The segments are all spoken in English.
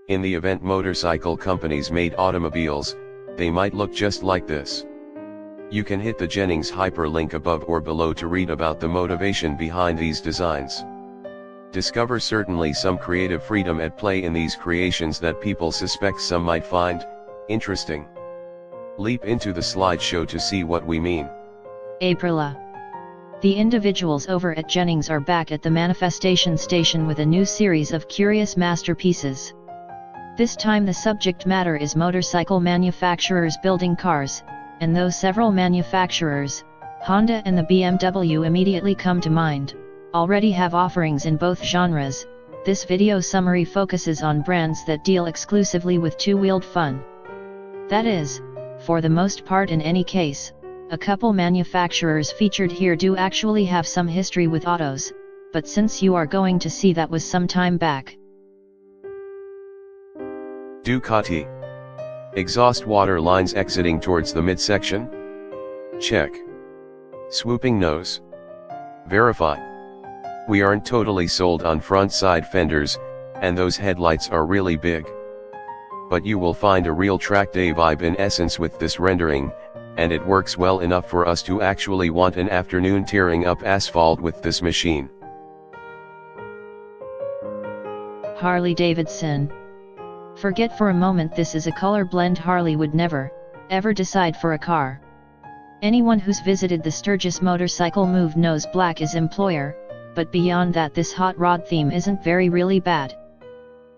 In the event motorcycle companies made automobiles, they might look just like this. You can hit the Jennings hyperlink above or below to read about the motivation behind these designs. Discover certainly some creative freedom at play in these creations that people suspect some might find interesting. Leap into the slideshow to see what we mean. Aprila. The individuals over at Jennings are back at the manifestation station with a new series of curious masterpieces. This time the subject matter is motorcycle manufacturers building cars, and though several manufacturers, Honda and the BMW immediately come to mind, already have offerings in both genres, this video summary focuses on brands that deal exclusively with two-wheeled fun. That is, for the most part in any case, a couple manufacturers featured here do actually have some history with autos, but since you are going to see that was some time back. Ducati. Exhaust water lines exiting towards the midsection? Check. Swooping nose? Verify. We aren't totally sold on front side fenders, and those headlights are really big. But you will find a real track day vibe in essence with this rendering, and it works well enough for us to actually want an afternoon tearing up asphalt with this machine. Harley Davidson. Forget for a moment this is a color blend Harley would never, ever decide for a car. Anyone who's visited the Sturgis Motorcycle Move knows black is employer, but beyond that this hot rod theme isn't really bad.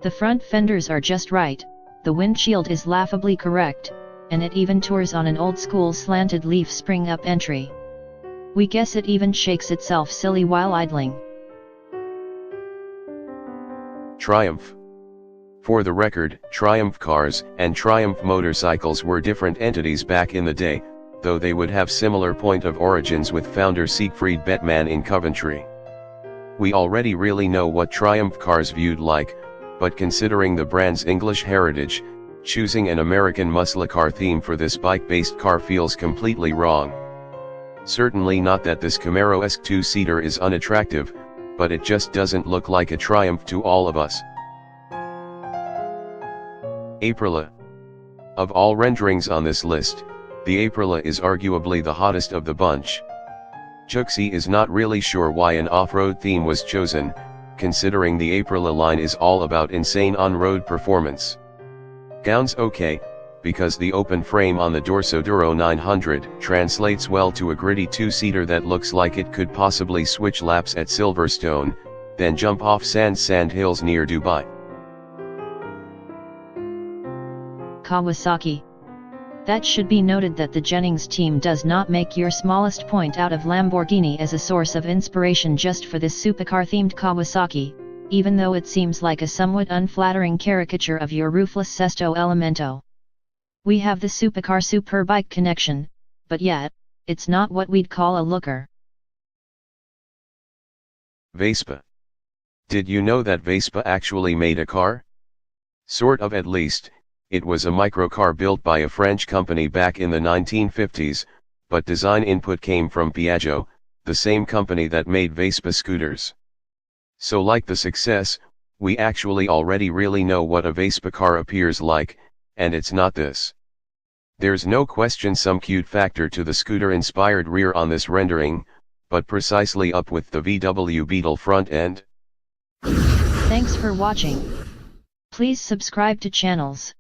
The front fenders are just right, the windshield is laughably correct, and it even tours on an old school slanted leaf spring up entry. We guess it even shakes itself silly while idling. Triumph. For the record, Triumph cars and Triumph motorcycles were different entities back in the day, though they would have similar point of origins with founder Siegfried Bettmann in Coventry. We already really know what Triumph cars viewed like, but considering the brand's English heritage, choosing an American muscle car theme for this bike-based car feels completely wrong. Certainly not that this Camaro-esque two-seater is unattractive, but it just doesn't look like a Triumph to all of us. Aprila. Of all renderings on this list, the Aprila is arguably the hottest of the bunch. Juxi is not really sure why an off-road theme was chosen, considering the Aprila line is all about insane on-road performance. Gown's okay, because the open frame on the Dorsoduro 900 translates well to a gritty two-seater that looks like it could possibly switch laps at Silverstone, then jump off sand hills near Dubai. Kawasaki. That should be noted that the Jennings team does not make your smallest point out of Lamborghini as a source of inspiration just for this supercar-themed Kawasaki, even though it seems like a somewhat unflattering caricature of your roofless Sesto Elemento. We have the supercar superbike connection, but yet, it's not what we'd call a looker. Vespa. Did you know that Vespa actually made a car? Sort of, at least. It was a microcar built by a French company back in the 1950s, but design input came from Piaggio, the same company that made Vespa scooters. So like the success, we actually already really know what a Vespa car appears like, and it's not this. There's no question some cute factor to the scooter-inspired rear on this rendering, but precisely up with the VW Beetle front end. Thanks for watching. Please subscribe to channels.